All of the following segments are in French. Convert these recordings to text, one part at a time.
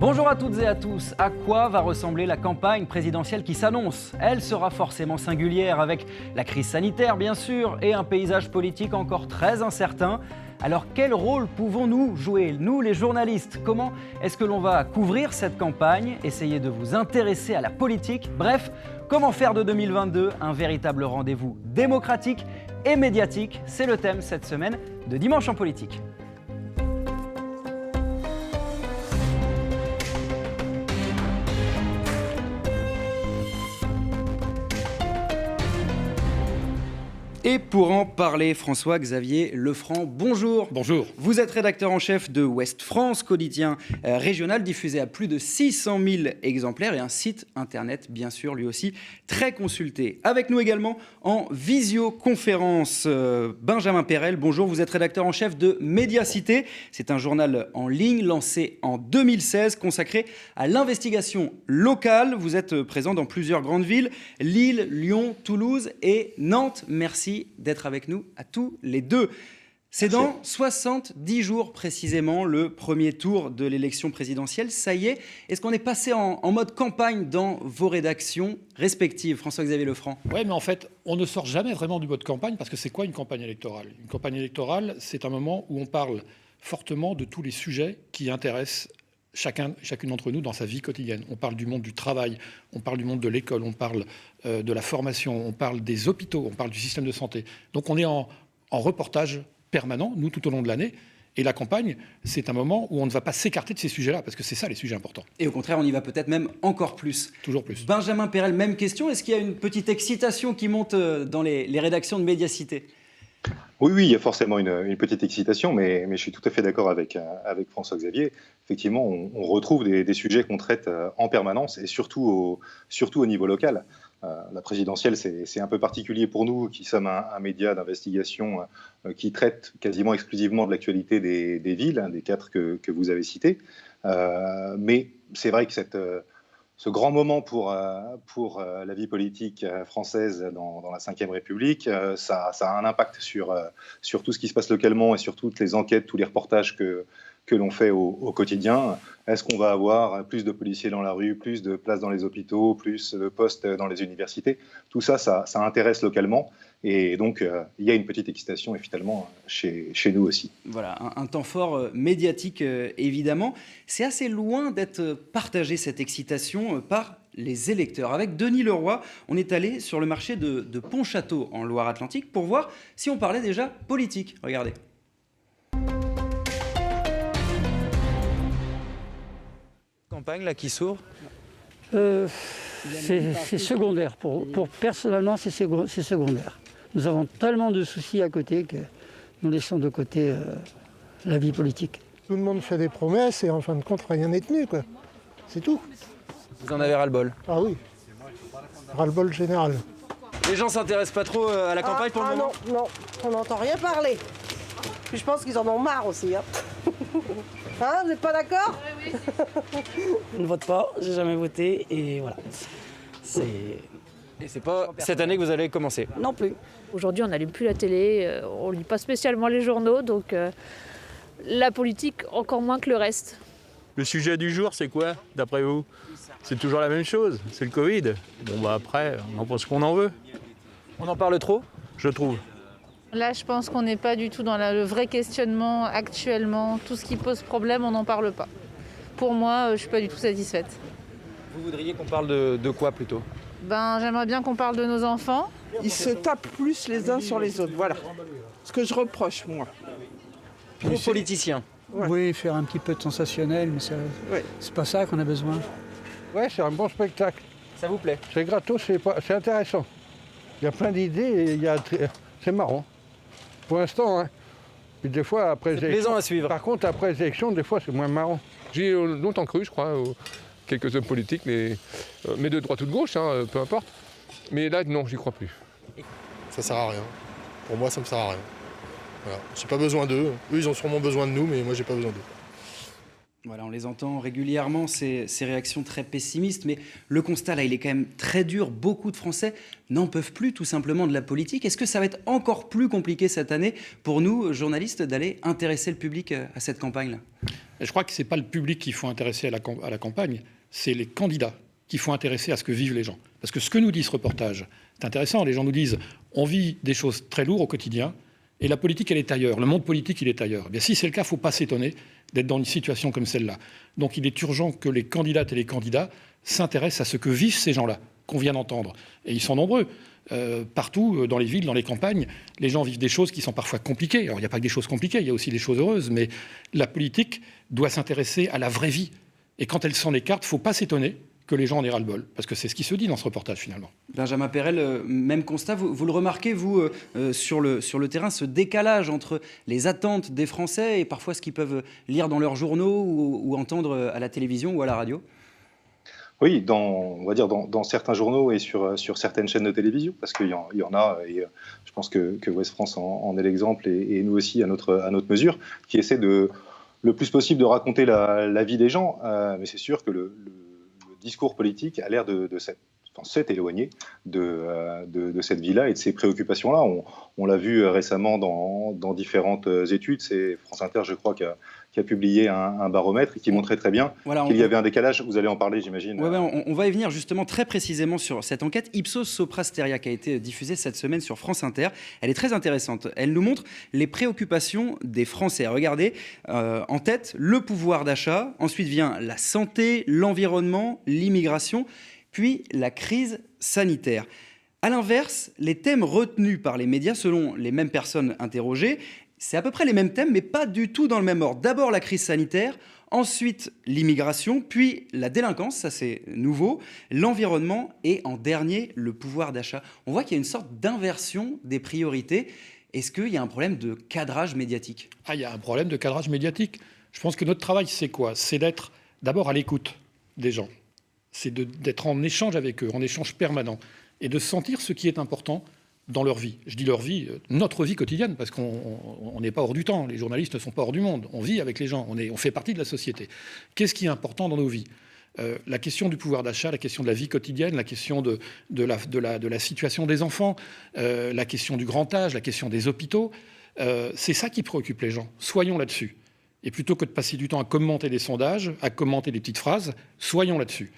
Bonjour à toutes et à tous. À quoi va ressembler la campagne présidentielle qui s'annonce ? Elle sera forcément singulière avec la crise sanitaire bien sûr et un paysage politique encore très incertain. Alors quel rôle pouvons-nous jouer, nous les journalistes ? Comment est-ce que l'on va couvrir cette campagne ? Essayer de vous intéresser à la politique ? Bref, comment faire de 2022 un véritable rendez-vous démocratique et médiatique ? C'est le thème cette semaine de Dimanche en politique. Et pour en parler, François-Xavier Lefranc, bonjour. Bonjour. Vous êtes rédacteur en chef de Ouest France, quotidien régional diffusé à plus de 600 000 exemplaires et un site internet, bien sûr, lui aussi, très consulté. Avec nous également en visioconférence, Benjamin Perel, bonjour. Vous êtes rédacteur en chef de Médiacité. C'est un journal en ligne lancé en 2016, consacré à l'investigation locale. Vous êtes présent dans plusieurs grandes villes, Lille, Lyon, Toulouse et Nantes. Merci d'être avec nous à tous les deux. C'est dans 70 jours précisément le premier tour de l'élection présidentielle. Ça y est, est-ce qu'on est passé en mode campagne dans vos rédactions respectives, François-Xavier Lefranc ? Oui, mais en fait, on ne sort jamais vraiment du mode campagne parce que c'est quoi une campagne électorale ? Une campagne électorale, c'est un moment où on parle fortement de tous les sujets qui intéressent chacune d'entre nous dans sa vie quotidienne. On parle du monde du travail, on parle du monde de l'école, on parle de la formation, on parle des hôpitaux, on parle du système de santé. Donc on est en reportage permanent, nous, tout au long de l'année. Et la campagne, c'est un moment où on ne va pas s'écarter de ces sujets-là, parce que c'est ça les sujets importants. Et au contraire, on y va peut-être même encore plus. Toujours plus. Benjamin Perel, même question. Est-ce qu'il y a une petite excitation qui monte dans les rédactions de Médiacité ? Oui, il y a forcément une petite excitation, mais je suis tout à fait d'accord avec François-Xavier. Effectivement, on retrouve des sujets qu'on traite en permanence et surtout au niveau local. La présidentielle, c'est un peu particulier pour nous qui sommes un média d'investigation qui traite quasiment exclusivement de l'actualité des villes, des 4 que vous avez citées. Mais c'est vrai que ce grand moment pour la vie politique française dans la Ve République, ça a un impact sur tout ce qui se passe localement et sur toutes les enquêtes, tous les reportages que l'on fait au quotidien. Est-ce qu'on va avoir plus de policiers dans la rue, plus de places dans les hôpitaux, plus de postes dans les universités ? Tout ça intéresse localement. Et donc, il y a une petite excitation, finalement, chez nous aussi. Voilà, un temps fort médiatique, évidemment. C'est assez loin d'être partagé, cette excitation, par les électeurs. Avec Denis Leroy, on est allé sur le marché de Pontchâteau, en Loire-Atlantique, pour voir si on parlait déjà politique. Regardez. Campagne là qui s'ouvre. C'est secondaire. Personnellement, c'est secondaire. Nous avons tellement de soucis à côté que nous laissons de côté la vie politique. Tout le monde fait des promesses et en fin de compte, rien n'est tenu, quoi. C'est tout. Vous en avez ras-le-bol ? Ah oui, ras-le-bol général. Les gens s'intéressent pas trop à la campagne pour le moment ? Non, on n'entend rien parler. Puis je pense qu'ils en ont marre aussi. Hein, vous n'êtes pas d'accord ? Oui. Je ne vote pas, j'ai jamais voté et voilà. Et c'est pas cette année que vous allez commencer ? Non plus. Aujourd'hui, on n'allume plus la télé, on ne lit pas spécialement les journaux, donc la politique encore moins que le reste. Le sujet du jour, c'est quoi, d'après vous ? C'est toujours la même chose, c'est le Covid. Bon, après, on en pense qu'on en veut. On en parle trop ? Je trouve. Là, je pense qu'on n'est pas du tout dans le vrai questionnement actuellement. Tout ce qui pose problème, on n'en parle pas. Pour moi, je ne suis pas du tout satisfaite. Vous voudriez qu'on parle de quoi plutôt ? J'aimerais bien qu'on parle de nos enfants. Ils se tapent plus les uns sur les autres, voilà. Ce que je reproche, moi. Aux politiciens. Ouais. Oui, faire un petit peu de sensationnel, mais c'est pas ça qu'on a besoin. Ouais, c'est un bon spectacle. Ça vous plaît ? C'est gratos, c'est intéressant. Il y a plein d'idées et c'est marrant. Pour l'instant, hein. Puis des fois, après c'est plaisant à suivre. Par contre, après les élections, des fois, c'est moins marrant. J'ai longtemps cru, je crois, quelques hommes politiques, mais de droite ou de gauche, hein, peu importe. Mais là, non, j'y crois plus. Ça sert à rien. Pour moi, ça me sert à rien. Voilà. J'ai pas besoin d'eux. Eux, ils ont sûrement besoin de nous, mais moi, j'ai pas besoin d'eux. Voilà, on les entend régulièrement, ces réactions très pessimistes, mais le constat là, il est quand même très dur. Beaucoup de Français n'en peuvent plus tout simplement de la politique. Est-ce que ça va être encore plus compliqué cette année pour nous, journalistes, d'aller intéresser le public à cette campagne-là ? Et je crois que ce n'est pas le public qu'il faut intéresser à la campagne, c'est les candidats qu'il faut intéresser à ce que vivent les gens. Parce que ce que nous dit ce reportage, c'est intéressant. Les gens nous disent on vit des choses très lourdes au quotidien et la politique, elle est ailleurs. Le monde politique, il est ailleurs. Eh bien, si c'est le cas, il ne faut pas s'étonner d'être dans une situation comme celle-là. Donc il est urgent que les candidates et les candidats s'intéressent à ce que vivent ces gens-là, qu'on vient d'entendre. Et ils sont nombreux. Partout, dans les villes, dans les campagnes, les gens vivent des choses qui sont parfois compliquées. Alors il n'y a pas que des choses compliquées, il y a aussi des choses heureuses. Mais la politique doit s'intéresser à la vraie vie. Et quand elle s'en écarte, il ne faut pas s'étonner que les gens en aient ras-le-bol, parce que c'est ce qui se dit dans ce reportage finalement. Benjamin Perel, même constat, vous le remarquez, vous, sur le terrain, ce décalage entre les attentes des Français et parfois ce qu'ils peuvent lire dans leurs journaux ou entendre à la télévision ou à la radio? Oui, on va dire dans certains journaux et sur certaines chaînes de télévision, parce qu'il y en a, et je pense que Ouest France en est l'exemple, et nous aussi à notre mesure, qui essaient le plus possible de raconter la vie des gens, mais c'est sûr que le discours politique a l'air s'est éloigné de cette vie-là et de ces préoccupations-là. On l'a vu récemment dans différentes études. C'est France Inter, je crois, qui a publié un baromètre qui montrait très bien qu'il y avait un décalage. Vous allez en parler, j'imagine. Ouais, on va y venir justement très précisément sur cette enquête Ipsos Sopra Steria qui a été diffusée cette semaine sur France Inter. Elle est très intéressante. Elle nous montre les préoccupations des Français. Regardez, en tête, le pouvoir d'achat. Ensuite vient la santé, l'environnement, l'immigration, puis la crise sanitaire. À l'inverse, les thèmes retenus par les médias, selon les mêmes personnes interrogées, c'est à peu près les mêmes thèmes, mais pas du tout dans le même ordre. D'abord la crise sanitaire, ensuite l'immigration, puis la délinquance, ça c'est nouveau, l'environnement et en dernier le pouvoir d'achat. On voit qu'il y a une sorte d'inversion des priorités. Est-ce qu'il y a un problème de cadrage médiatique? Il y a un problème de cadrage médiatique. Je pense que notre travail, c'est quoi? C'est d'être d'abord à l'écoute des gens. C'est d'être en échange avec eux, en échange permanent, et de sentir ce qui est important dans leur vie. Je dis leur vie, notre vie quotidienne, parce qu'on n'est pas hors du temps. Les journalistes ne sont pas hors du monde. On vit avec les gens, on fait partie de la société. Qu'est-ce qui est important dans nos vies? La question du pouvoir d'achat, la question de la vie quotidienne, la question de la situation des enfants, la question du grand âge, la question des hôpitaux, c'est ça qui préoccupe les gens. Soyons là-dessus. Et plutôt que de passer du temps à commenter des sondages, à commenter des petites phrases, soyons là-dessus.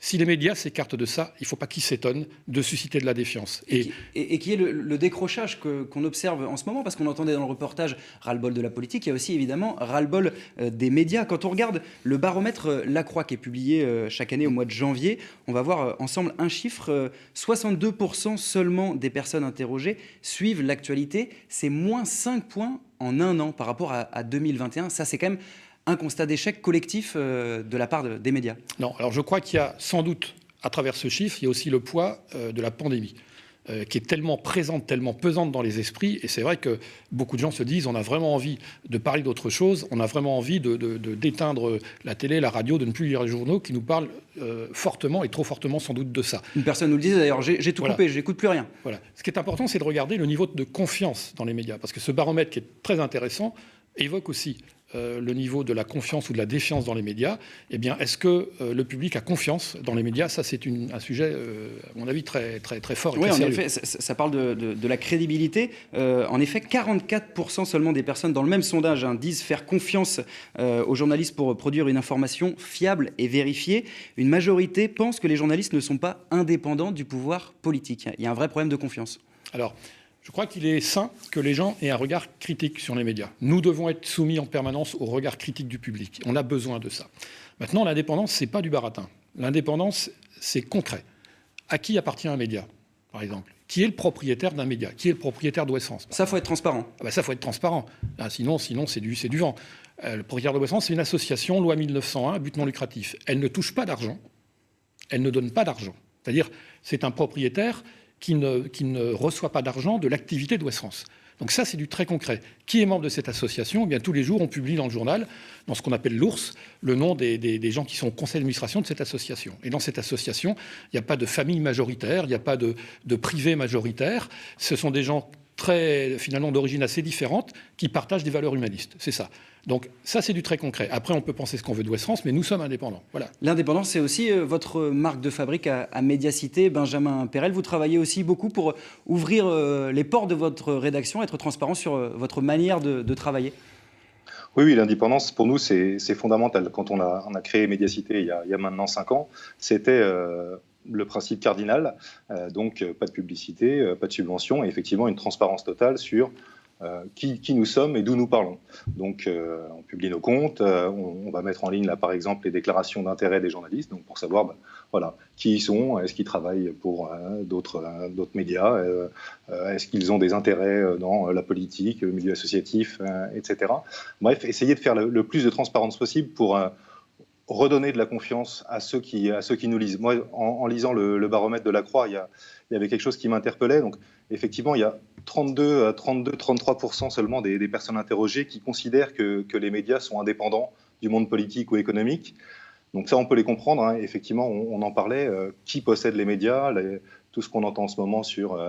Si les médias s'écartent de ça, il ne faut pas qu'ils s'étonnent de susciter de la défiance. Et qui est le décrochage qu'on observe en ce moment, parce qu'on entendait dans le reportage ras-le-bol de la politique, il y a aussi évidemment ras-le-bol des médias. Quand on regarde le baromètre Lacroix qui est publié chaque année au mois de janvier, on va voir ensemble un chiffre, 62% seulement des personnes interrogées suivent l'actualité. C'est moins 5 points en un an par rapport à 2021. Ça, c'est quand même un constat d'échec collectif de la part des médias. Non, alors je crois qu'il y a sans doute, à travers ce chiffre, il y a aussi le poids de la pandémie, qui est tellement présente, tellement pesante dans les esprits. Et c'est vrai que beaucoup de gens se disent, on a vraiment envie de parler d'autre chose, on a vraiment envie d'éteindre la télé, la radio, de ne plus lire les journaux qui nous parlent fortement et trop fortement sans doute de ça. Une personne nous le disait d'ailleurs, j'ai tout coupé, j'écoute plus rien. Voilà. Ce qui est important, c'est de regarder le niveau de confiance dans les médias, parce que ce baromètre qui est très intéressant évoque aussi le niveau de la confiance ou de la défiance dans les médias. Eh bien, est-ce que le public a confiance dans les médias? Ça, c'est un sujet, à mon avis, très, très, très fort. Et oui, très en sérieux. effet, ça parle de la crédibilité. En effet, 44% seulement des personnes dans le même sondage disent faire confiance aux journalistes pour produire une information fiable et vérifiée. Une majorité pense que les journalistes ne sont pas indépendants du pouvoir politique. Il y a un vrai problème de confiance. Alors, je crois qu'il est sain que les gens aient un regard critique sur les médias. Nous devons être soumis en permanence au regard critique du public. On a besoin de ça. Maintenant, l'indépendance, ce n'est pas du baratin. L'indépendance, c'est concret. À qui appartient un média, par exemple? Qui est le propriétaire d'un média? Qui est le propriétaire d'Ouest France? Ça, faut être transparent. Ça, faut être transparent. Sinon c'est du vent. Le propriétaire d'Ouest France, c'est une association, loi 1901, but non lucratif. Elle ne touche pas d'argent. Elle ne donne pas d'argent. C'est-à-dire, c'est un propriétaire qui ne reçoit pas d'argent de l'activité d'Ouest France. Donc ça, c'est du très concret. Qui est membre de cette association? Eh bien, tous les jours, on publie dans le journal, dans ce qu'on appelle l'ours, le nom des gens qui sont au conseil d'administration de cette association. Et dans cette association, il n'y a pas de famille majoritaire, il n'y a pas de privé majoritaire. Ce sont des gens finalement d'origine assez différente qui partagent des valeurs humanistes. C'est ça. Donc ça, c'est du très concret. Après, on peut penser ce qu'on veut d'Ouest France, mais nous sommes indépendants. Voilà. L'indépendance, c'est aussi votre marque de fabrique à Médiacité. Benjamin Perel, vous travaillez aussi beaucoup pour ouvrir les portes de votre rédaction, être transparent sur votre manière de travailler. Oui, l'indépendance, pour nous, c'est fondamental. Quand on a créé Médiacité il y a maintenant 5 ans, c'était le principe cardinal. Donc, pas de publicité, pas de subvention, et effectivement, une transparence totale sur qui nous sommes et d'où nous parlons. Donc, on publie nos comptes, on va mettre en ligne, là, par exemple, les déclarations d'intérêt des journalistes, donc pour savoir voilà, qui ils sont, est-ce qu'ils travaillent pour d'autres médias, est-ce qu'ils ont des intérêts dans la politique, le milieu associatif, etc. Bref, essayer de faire le plus de transparence possible pour redonner de la confiance à ceux qui nous lisent. Moi, en lisant le baromètre de la Croix, il y avait quelque chose qui m'interpellait. Donc, effectivement, il y a 33% seulement des personnes interrogées qui considèrent que les médias sont indépendants du monde politique ou économique. Donc ça, on peut les comprendre. Hein. Effectivement, on en parlait. Qui possède les médias, tout ce qu'on entend en ce moment sur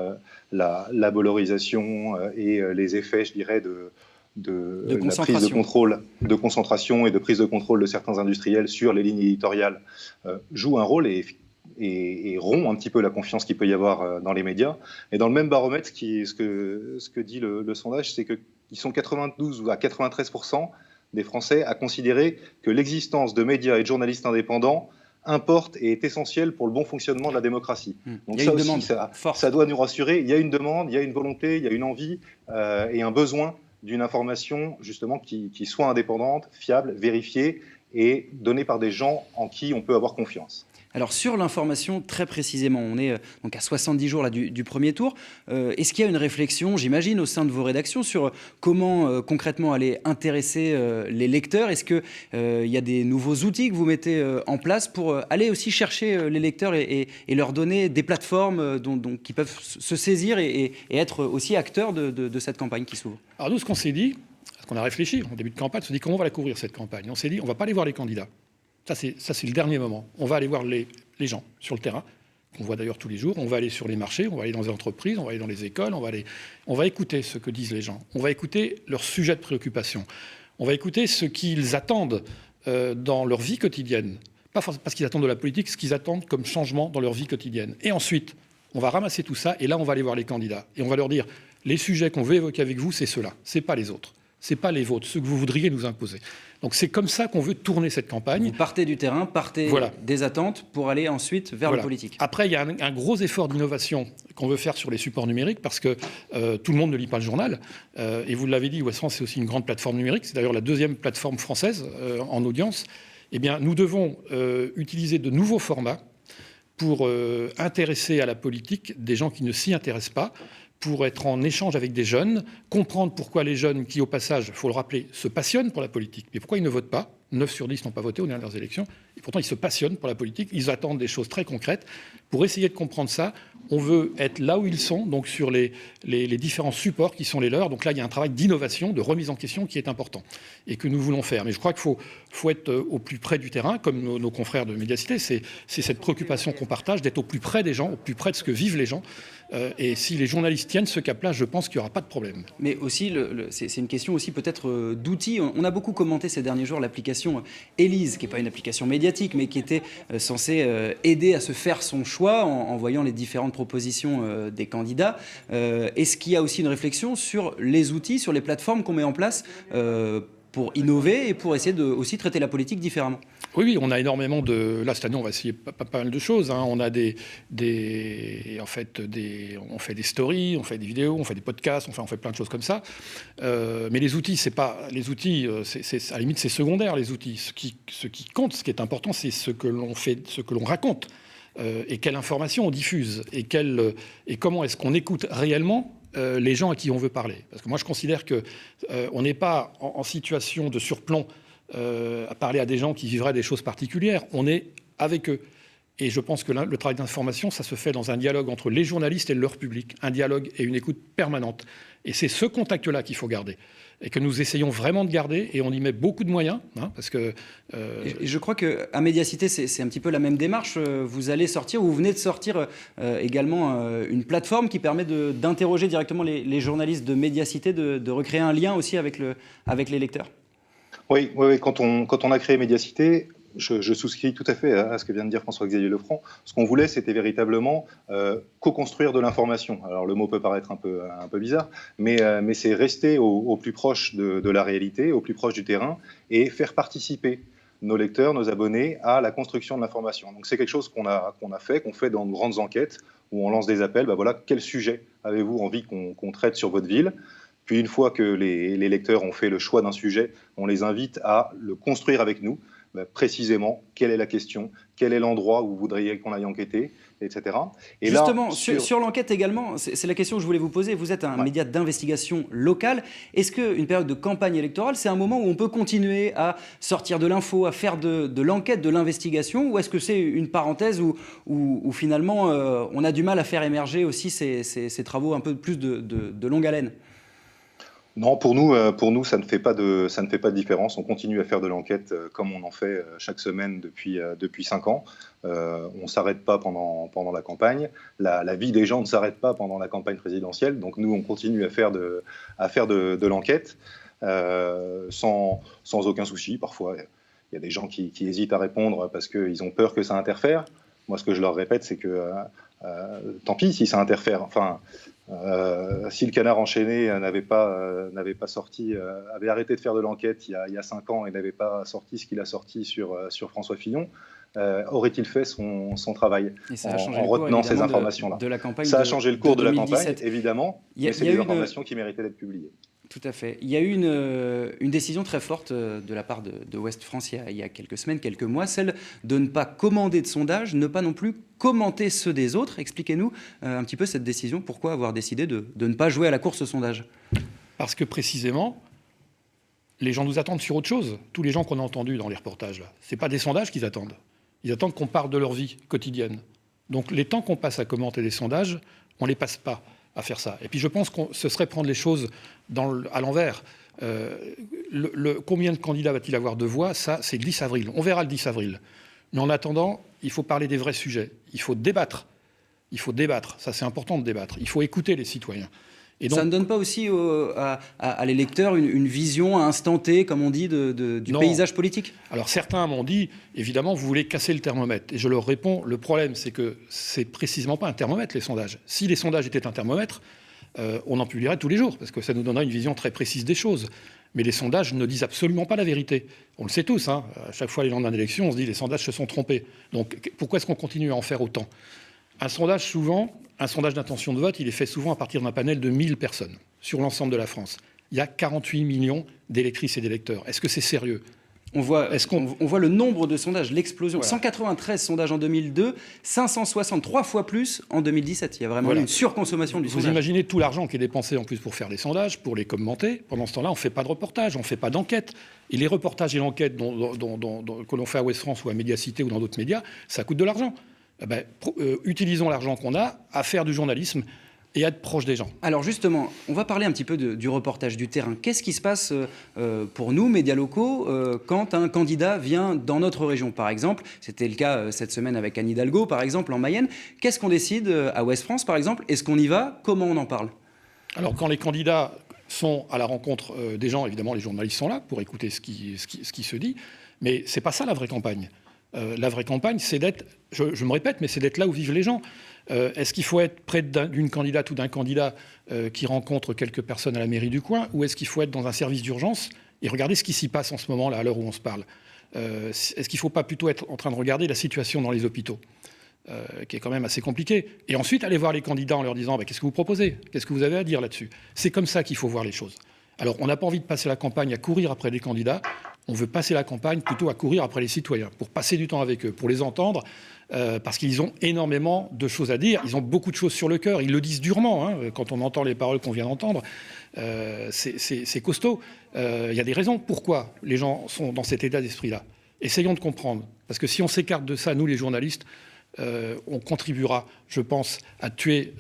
la valorisation et les effets, je dirais, de la prise de contrôle, de concentration et de prise de contrôle de certains industriels sur les lignes éditoriales joue un rôle et rompt un petit peu la confiance qu'il peut y avoir dans les médias. Et dans le même baromètre, ce que dit le sondage, c'est qu'ils sont 92 ou à 93% des Français à considérer que l'existence de médias et de journalistes indépendants importe et est essentielle pour le bon fonctionnement de la démocratie. Donc ça aussi, ça doit nous rassurer. Il y a une demande, il y a une volonté, il y a une envie et un besoin d'une information justement qui soit indépendante, fiable, vérifiée et donnée par des gens en qui on peut avoir confiance. Alors sur l'information, très précisément, on est donc à 70 jours là, du premier tour. Est-ce qu'il y a une réflexion, j'imagine, au sein de vos rédactions sur comment concrètement aller intéresser les lecteurs? Est-ce qu'il y a des nouveaux outils que vous mettez en place pour aller aussi chercher les lecteurs et leur donner des plateformes qui peuvent se saisir et être aussi acteurs de cette campagne qui s'ouvre? Alors nous, ce qu'on s'est dit, ce qu'on a réfléchi en début de campagne, on s'est dit comment on va la couvrir cette campagne. On s'est dit on ne va pas aller voir les candidats. Ça, c'est le dernier moment. On va aller voir les gens sur le terrain, qu'on voit d'ailleurs tous les jours. On va aller sur les marchés, on va aller dans les entreprises, on va aller dans les écoles, on va écouter ce que disent les gens. On va écouter leurs sujets de préoccupation. On va écouter ce qu'ils attendent dans leur vie quotidienne. Pas parce qu'ils attendent de la politique, ce qu'ils attendent comme changement dans leur vie quotidienne. Et ensuite, on va ramasser tout ça et là, on va aller voir les candidats. Et on va leur dire, les sujets qu'on veut évoquer avec vous, c'est ceux-là, c'est pas les autres. C'est pas les vôtres, ceux que vous voudriez nous imposer. Donc c'est comme ça qu'on veut tourner cette campagne. Vous partez du terrain, partez des attentes pour aller ensuite vers le politique. Après, il y a un gros effort d'innovation qu'on veut faire sur les supports numériques parce que tout le monde ne lit pas le journal. Et vous l'avez dit, Ouest France, c'est aussi une grande plateforme numérique. C'est d'ailleurs la deuxième plateforme française en audience. Eh bien, nous devons utiliser de nouveaux formats pour intéresser à la politique des gens qui ne s'y intéressent pas, pour être en échange avec des jeunes, comprendre pourquoi les jeunes qui, au passage, il faut le rappeler, se passionnent pour la politique, mais pourquoi ils ne votent pas. 9 sur 10 n'ont pas voté aux dernières élections, et pourtant ils se passionnent pour la politique, ils attendent des choses très concrètes. Pour essayer de comprendre ça, on veut être là où ils sont, donc sur les différents supports qui sont les leurs. Donc là, il y a un travail d'innovation, de remise en question qui est important, et que nous voulons faire. Mais je crois qu'il faut être au plus près du terrain, comme nos confrères de Médiacité. C'est cette préoccupation qu'on partage, d'être au plus près des gens, au plus près de ce que vivent les gens. Et si les journalistes tiennent ce cap-là, je pense qu'il n'y aura pas de problème. Mais aussi, c'est une question aussi peut-être d'outils. On a beaucoup commenté ces derniers jours l'application Élise, qui n'est pas une application médiatique, mais qui était censée aider à se faire son choix en voyant les différentes propositions des candidats. Est-ce qu'il y a aussi une réflexion sur les outils, sur les plateformes qu'on met en place pour innover et pour essayer de aussi traiter la politique différemment? Oui, on a énormément de... Là, cette année, on va essayer pas mal de choses. Hein. On a on fait des stories, on fait des vidéos, on fait des podcasts, on fait plein de choses comme ça. Mais les outils, à la limite, c'est secondaire, les outils. Ce qui compte, ce qui est important, c'est ce que l'on fait, ce que l'on raconte et quelle information on diffuse et comment est-ce qu'on écoute réellement les gens à qui on veut parler. Parce que moi, je considère qu'on n'est pas en situation de surplomb à parler à des gens qui vivraient des choses particulières. On est avec eux. Et je pense que le travail d'information, ça se fait dans un dialogue entre les journalistes et leur public, un dialogue et une écoute permanente. Et c'est ce contact-là qu'il faut garder. Et que nous essayons vraiment de garder, et on y met beaucoup de moyens, hein, parce que... Et je crois qu'à Médiacité, c'est un petit peu la même démarche. Vous allez sortir, ou vous venez de sortir également une plateforme qui permet d'interroger directement les journalistes de Médiacité, de recréer un lien aussi avec les lecteurs. Oui, quand on a créé Médiacité, je souscris tout à fait à ce que vient de dire François-Xavier Lefranc. Ce qu'on voulait, c'était véritablement co-construire de l'information. Alors le mot peut paraître un peu bizarre, mais c'est rester au plus proche de la réalité, au plus proche du terrain, et faire participer nos lecteurs, nos abonnés, à la construction de l'information. Donc c'est quelque chose qu'on fait dans de grandes enquêtes, où on lance des appels, voilà, quel sujet avez-vous envie qu'on traite sur votre ville ? Puis une fois que les lecteurs ont fait le choix d'un sujet, on les invite à le construire avec nous, précisément quelle est la question, quel est l'endroit où vous voudriez qu'on aille enquêter, etc. Et justement, là, sur l'enquête également, c'est la question que je voulais vous poser. Vous êtes un média d'investigation locale. Est-ce qu'une période de campagne électorale, c'est un moment où on peut continuer à sortir de l'info, à faire de l'enquête, de l'investigation, ou est-ce que c'est une parenthèse où finalement on a du mal à faire émerger aussi ces travaux un peu plus de longue haleine ? Non, pour nous, ça ne fait pas de différence. On continue à faire de l'enquête comme on en fait chaque semaine depuis 5 ans. On ne s'arrête pas pendant la campagne. La vie des gens ne s'arrête pas pendant la campagne présidentielle. Donc nous, on continue à faire de l'enquête sans aucun souci. Parfois, il y a des gens qui hésitent à répondre parce qu'ils ont peur que ça interfère. Moi, ce que je leur répète, c'est que tant pis si ça interfère. Enfin, si le Canard enchaîné n'avait pas sorti, avait arrêté de faire de l'enquête il y a 5 ans et n'avait pas sorti ce qu'il a sorti sur François Fillon, aurait-il fait son travail en retenant ces informations-là? Ça a changé le cours de la campagne, évidemment, mais c'est des informations qui méritaient d'être publiées. Tout à fait. Il y a eu une décision très forte de la part de Ouest France il y a quelques semaines, quelques mois, celle de ne pas commander de sondages, ne pas non plus commenter ceux des autres. Expliquez-nous un petit peu cette décision. Pourquoi avoir décidé de ne pas jouer à la course au sondage ? Parce que précisément, les gens nous attendent sur autre chose. Tous les gens qu'on a entendus dans les reportages, là, ce n'est pas des sondages qu'ils attendent. Ils attendent qu'on parle de leur vie quotidienne. Donc les temps qu'on passe à commenter des sondages, on ne les passe pas à faire ça. Et puis je pense que ce serait prendre les choses à l'envers. Combien de candidats va-t-il avoir de voix ? Ça, c'est le 10 avril. On verra le 10 avril. Mais en attendant, il faut parler des vrais sujets. Il faut débattre. Ça, c'est important de débattre. Il faut écouter les citoyens. Et donc, ça ne donne pas aussi à l'électeur une vision à instant T, comme on dit, du paysage politique ? Alors certains m'ont dit, évidemment, vous voulez casser le thermomètre. Et je leur réponds, le problème, c'est que c'est précisément pas un thermomètre, les sondages. Si les sondages étaient un thermomètre, on en publierait tous les jours, parce que ça nous donnerait une vision très précise des choses. Mais les sondages ne disent absolument pas la vérité. On le sait tous, hein. À chaque fois, les lendemains d'élection, on se dit les sondages se sont trompés. Donc pourquoi est-ce qu'on continue à en faire autant ? Un sondage d'intention de vote, il est fait souvent à partir d'un panel de 1000 personnes sur l'ensemble de la France. Il y a 48 millions d'électrices et d'électeurs. Est-ce que c'est sérieux ? On voit le nombre de sondages, l'explosion. Voilà. 193 sondages en 2002, 563 fois plus en 2017. Il y a vraiment une surconsommation du sondage. Vous imaginez tout l'argent qui est dépensé en plus pour faire les sondages, pour les commenter. Pendant ce temps-là, on ne fait pas de reportage, on ne fait pas d'enquête. Et les reportages et l'enquête que l'on fait à Ouest France ou à Médiacité ou dans d'autres médias, ça coûte de l'argent. Utilisons l'argent qu'on a à faire du journalisme et à être proche des gens. Alors justement, on va parler un petit peu du reportage du terrain. Qu'est-ce qui se passe pour nous, médias locaux, quand un candidat vient dans notre région, par exemple ? C'était le cas cette semaine avec Anne Hidalgo, par exemple, en Mayenne. Qu'est-ce qu'on décide à Ouest France, par exemple ? Est-ce qu'on y va ? Comment on en parle ? Alors quand les candidats sont à la rencontre des gens, évidemment, les journalistes sont là pour écouter ce qui se dit, mais c'est pas ça la vraie campagne. La vraie campagne, c'est d'être, je me répète, mais c'est d'être là où vivent les gens. Est-ce qu'il faut être près d'une candidate ou d'un candidat qui rencontre quelques personnes à la mairie du coin, ou est-ce qu'il faut être dans un service d'urgence et regarder ce qui s'y passe en ce moment, là, à l'heure où on se parle ? Est-ce qu'il ne faut pas plutôt être en train de regarder la situation dans les hôpitaux, qui est quand même assez compliquée, et ensuite aller voir les candidats en leur disant qu'est-ce que vous proposez ? Qu'est-ce que vous avez à dire là-dessus ? C'est comme ça qu'il faut voir les choses. Alors, on n'a pas envie de passer la campagne à courir après des candidats. On veut passer la campagne plutôt à courir après les citoyens, pour passer du temps avec eux, pour les entendre, parce qu'ils ont énormément de choses à dire. Ils ont beaucoup de choses sur le cœur. Ils le disent durement, hein, quand on entend les paroles qu'on vient d'entendre. C'est costaud. Il y a des raisons pourquoi les gens sont dans cet état d'esprit-là. Essayons de comprendre. Parce que si on s'écarte de ça, nous, les journalistes, on contribuera, je pense, à tuer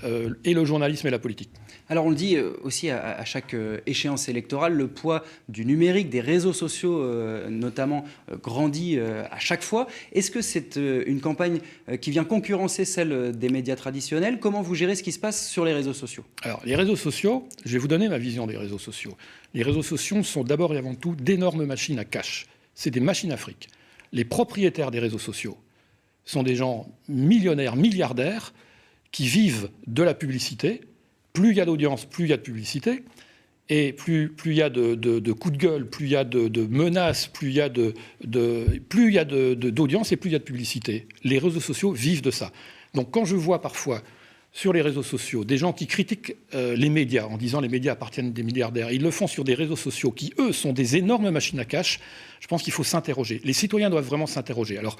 et le journalisme et la politique. Alors on le dit aussi à chaque échéance électorale, le poids du numérique, des réseaux sociaux notamment, grandit à chaque fois. Est-ce que c'est une campagne qui vient concurrencer celle des médias traditionnels ? Comment vous gérez ce qui se passe sur les réseaux sociaux ? Alors les réseaux sociaux, je vais vous donner ma vision des réseaux sociaux. Les réseaux sociaux sont d'abord et avant tout d'énormes machines à cash. C'est des machines à fric. Les propriétaires des réseaux sociaux sont des gens millionnaires, milliardaires, qui vivent de la publicité. Plus il y a d'audience, plus il y a de publicité. Et plus il y a de coups de gueule, plus il y a de menaces, plus il y a d'audience et plus il y a de publicité. Les réseaux sociaux vivent de ça. Donc quand je vois parfois sur les réseaux sociaux des gens qui critiquent les médias en disant les médias appartiennent à des milliardaires, ils le font sur des réseaux sociaux qui, eux, sont des énormes machines à cash, je pense qu'il faut s'interroger. Les citoyens doivent vraiment s'interroger. Alors,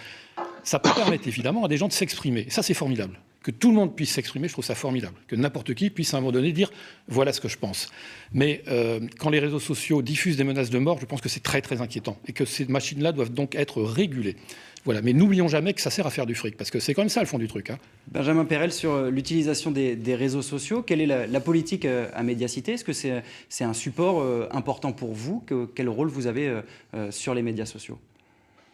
ça peut permettre évidemment à des gens de s'exprimer. Ça, c'est formidable. Que tout le monde puisse s'exprimer, je trouve ça formidable. Que n'importe qui puisse à un moment donné dire « voilà ce que je pense ». Mais quand les réseaux sociaux diffusent des menaces de mort, je pense que c'est très très inquiétant et que ces machines-là doivent donc être régulées. Voilà. Mais n'oublions jamais que ça sert à faire du fric, parce que c'est quand même ça le fond du truc. Benjamin Perel, sur l'utilisation des réseaux sociaux, quelle est la politique à Médiacité? Est-ce que c'est un support important pour vous? Quel rôle vous avez sur les médias sociaux?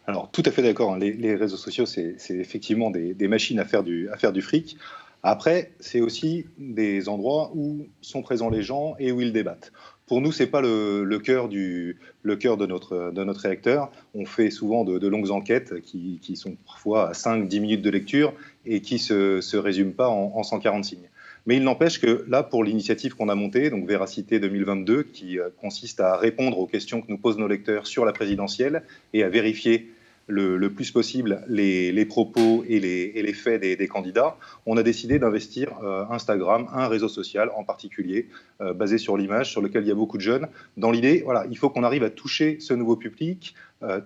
Alors, tout à fait d'accord. Les réseaux sociaux, c'est effectivement des machines à faire du fric. Après, c'est aussi des endroits où sont présents les gens et où ils débattent. Pour nous, ce n'est pas le cœur de notre réacteur. On fait souvent de longues enquêtes qui sont parfois à 5-10 minutes de lecture et qui ne se résument pas en 140 signes. Mais il n'empêche que là, pour l'initiative qu'on a montée, donc Véracité 2022, qui consiste à répondre aux questions que nous posent nos lecteurs sur la présidentielle et à vérifier le plus possible les propos et les faits des candidats, on a décidé d'investir Instagram, un réseau social en particulier, basé sur l'image, sur lequel il y a beaucoup de jeunes. Dans l'idée, voilà, il faut qu'on arrive à toucher ce nouveau public,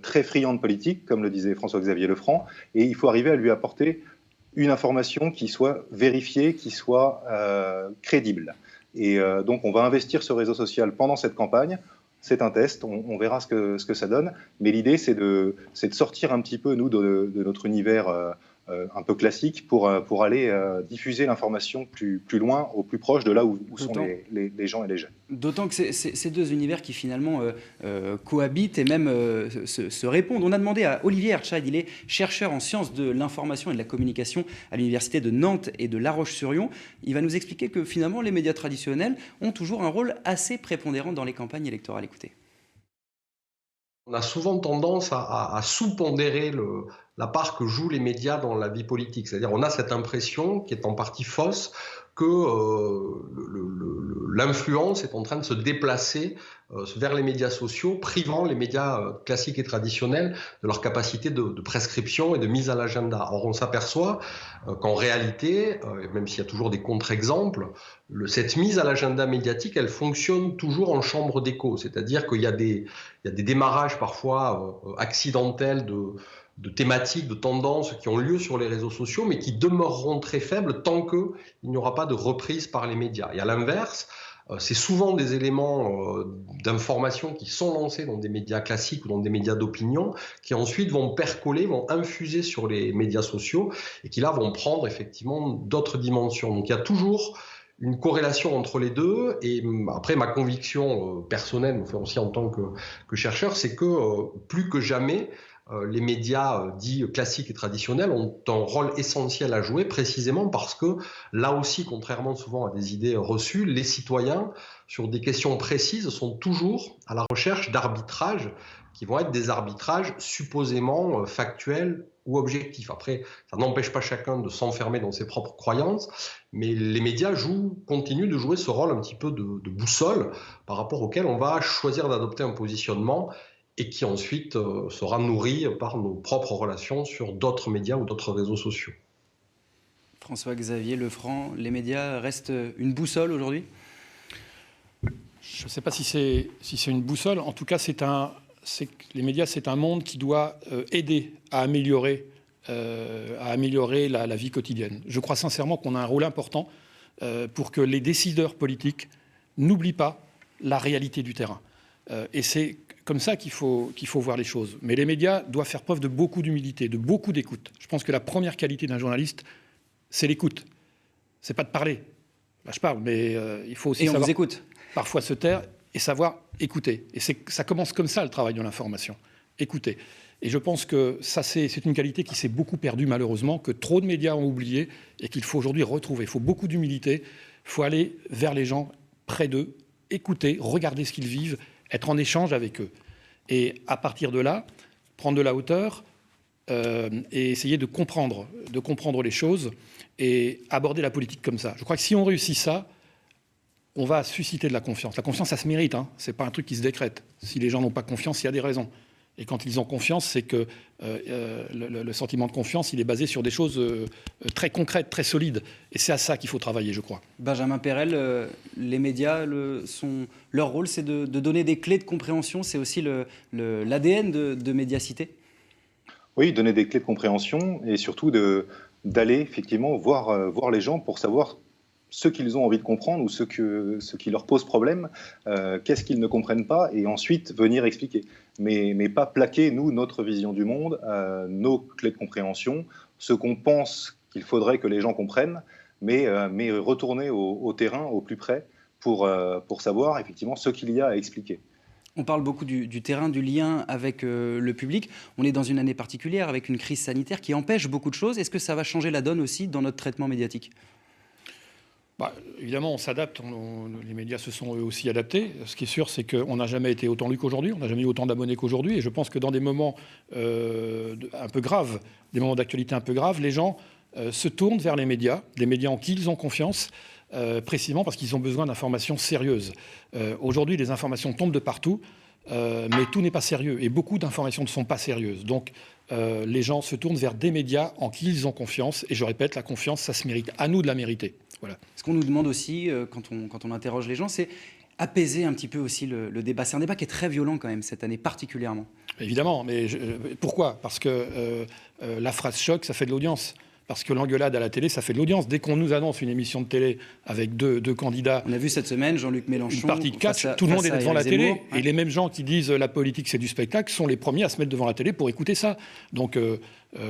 très friand de politique, comme le disait François-Xavier Lefranc, et il faut arriver à lui apporter une information qui soit vérifiée, qui soit crédible. Et donc on va investir ce réseau social pendant cette campagne. C'est un test, on verra ce que ça donne, mais l'idée c'est de sortir un petit peu, nous, de notre univers un peu classique pour aller diffuser l'information plus loin, au plus proche de là où sont les gens et les jeunes. D'autant que c'est ces deux univers qui finalement cohabitent et même se répondent. On a demandé à Olivier Hertscheid, il est chercheur en sciences de l'information et de la communication à l'université de Nantes et de La Roche-sur-Yon. Il va nous expliquer que finalement les médias traditionnels ont toujours un rôle assez prépondérant dans les campagnes électorales. Écoutez. On a souvent tendance à sous-pondérer la part que jouent les médias dans la vie politique. C'est-à-dire on a cette impression, qui est en partie fausse, que l'influence est en train de se déplacer vers les médias sociaux, privant les médias classiques et traditionnels de leur capacité de prescription et de mise à l'agenda. Or, on s'aperçoit qu'en réalité, même s'il y a toujours des contre-exemples, cette mise à l'agenda médiatique, elle fonctionne toujours en chambre d'écho. C'est-à-dire qu'il y a des démarrages parfois accidentels de thématiques, de tendances qui ont lieu sur les réseaux sociaux, mais qui demeureront très faibles tant qu'il n'y aura pas de reprise par les médias. Et à l'inverse, c'est souvent des éléments d'information qui sont lancés dans des médias classiques ou dans des médias d'opinion, qui ensuite vont percoler, vont infuser sur les médias sociaux, et qui là vont prendre effectivement d'autres dimensions. Donc il y a toujours une corrélation entre les deux, et après ma conviction personnelle, aussi en tant que chercheur, c'est que plus que jamais, les médias dits classiques et traditionnels ont un rôle essentiel à jouer, précisément parce que, là aussi, contrairement souvent à des idées reçues, les citoyens, sur des questions précises, sont toujours à la recherche d'arbitrages qui vont être des arbitrages supposément factuels ou objectifs. Après, ça n'empêche pas chacun de s'enfermer dans ses propres croyances, mais les médias continuent de jouer ce rôle un petit peu de boussole par rapport auquel on va choisir d'adopter un positionnement et qui ensuite sera nourri par nos propres relations sur d'autres médias ou d'autres réseaux sociaux. François-Xavier Lefranc, les médias restent une boussole aujourd'hui? Je ne sais pas si c'est une boussole. En tout cas, les médias, c'est un monde qui doit aider à améliorer la vie quotidienne. Je crois sincèrement qu'on a un rôle important pour que les décideurs politiques n'oublient pas la réalité du terrain. Et c'est comme ça qu'il faut voir les choses. Mais les médias doivent faire preuve de beaucoup d'humilité, de beaucoup d'écoute. Je pense que la première qualité d'un journaliste, c'est l'écoute. C'est pas de parler. Là, je parle, mais il faut aussi savoir parfois se taire et savoir écouter. Et ça commence comme ça, le travail de l'information. Écouter. Et je pense que ça, c'est une qualité qui s'est beaucoup perdue, malheureusement, que trop de médias ont oublié et qu'il faut aujourd'hui retrouver. Il faut beaucoup d'humilité. Il faut aller vers les gens, près d'eux, écouter, regarder ce qu'ils vivent, être en échange avec eux. Et à partir de là, prendre de la hauteur, et essayer de comprendre les choses et aborder la politique comme ça. Je crois que si on réussit ça, on va susciter de la confiance. La confiance, ça se mérite, hein. C'est pas un truc qui se décrète. Si les gens n'ont pas confiance, il y a des raisons. Et quand ils ont confiance, c'est que le sentiment de confiance, il est basé sur des choses très concrètes, très solides. Et c'est à ça qu'il faut travailler, je crois. Benjamin Perel, les médias, leur rôle, c'est de donner des clés de compréhension. C'est aussi l'ADN de Médiacité. Oui, donner des clés de compréhension et surtout d'aller effectivement voir les gens pour savoir ce qu'ils ont envie de comprendre ou ce qui leur pose problème, qu'est-ce qu'ils ne comprennent pas, et ensuite venir expliquer. Mais pas plaquer, nous, notre vision du monde, nos clés de compréhension, ce qu'on pense qu'il faudrait que les gens comprennent, mais retourner au terrain, au plus près, pour savoir effectivement ce qu'il y a à expliquer. On parle beaucoup du terrain, du lien avec le public. On est dans une année particulière avec une crise sanitaire qui empêche beaucoup de choses. Est-ce que ça va changer la donne aussi dans notre traitement médiatique ? Évidemment, on s'adapte. Les médias se sont eux aussi adaptés. Ce qui est sûr, c'est qu'on n'a jamais été autant lu qu'aujourd'hui. On n'a jamais eu autant d'abonnés qu'aujourd'hui. Et je pense que dans des moments un peu graves, des moments d'actualité un peu graves, les gens se tournent vers les médias en qui ils ont confiance, précisément parce qu'ils ont besoin d'informations sérieuses. Aujourd'hui, les informations tombent de partout, mais tout n'est pas sérieux. Et beaucoup d'informations ne sont pas sérieuses. Donc, les gens se tournent vers des médias en qui ils ont confiance. Et je répète, la confiance, ça se mérite. À nous de la mériter. Voilà. Ce qu'on nous demande aussi, quand on interroge les gens, c'est apaiser un petit peu aussi le débat. C'est un débat qui est très violent quand même, cette année particulièrement. Évidemment, mais pourquoi ? Parce que la phrase choc, ça fait de l'audience. Parce que l'engueulade à la télé, ça fait de l'audience. Dès qu'on nous annonce une émission de télé avec deux candidats... On a vu cette semaine Jean-Luc Mélenchon... Une partie de catch, tout le monde est devant la télé. Et les mêmes gens qui disent la politique, c'est du spectacle, sont les premiers à se mettre devant la télé pour écouter ça. Donc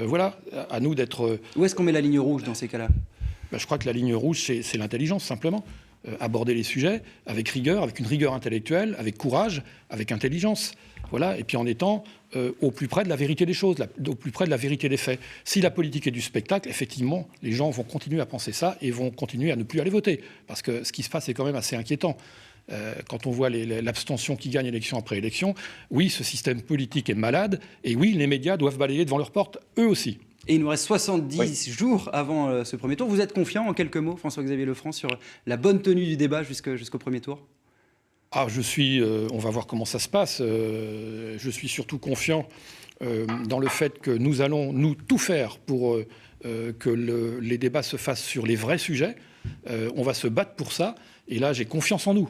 voilà, à nous d'être... Où est-ce qu'on met la ligne rouge dans ces cas-là ? Je crois que la ligne rouge, c'est l'intelligence, simplement. Aborder les sujets avec rigueur, avec une rigueur intellectuelle, avec courage, avec intelligence. Voilà. Et puis en étant au plus près de la vérité des choses, au plus près de la vérité des faits. Si la politique est du spectacle, effectivement, les gens vont continuer à penser ça et vont continuer à ne plus aller voter. Parce que ce qui se passe est quand même assez inquiétant. Quand on voit l'abstention qui gagne élection après élection, oui, ce système politique est malade, et oui, les médias doivent balayer devant leur porte, eux aussi. Et il nous reste 70 jours avant ce premier tour. Vous êtes confiant, en quelques mots, François-Xavier Lefranc, sur la bonne tenue du débat jusqu'au premier tour ? On va voir comment ça se passe. Je suis surtout confiant dans le fait que nous allons, nous, tout faire pour que les débats se fassent sur les vrais sujets. On va se battre pour ça. Et là, j'ai confiance en nous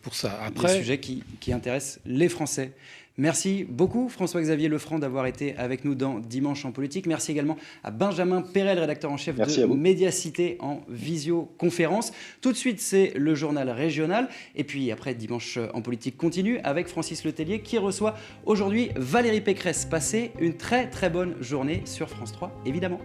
pour ça. Après, des sujets qui intéressent les Français. Merci beaucoup François-Xavier Lefranc d'avoir été avec nous dans Dimanche en politique. Merci également à Benjamin Perel, rédacteur en chef de Médiacité en visioconférence. Tout de suite, c'est le journal régional. Et puis après, Dimanche en politique continue avec Francis Letellier qui reçoit aujourd'hui Valérie Pécresse. Passez une très très bonne journée sur France 3, évidemment.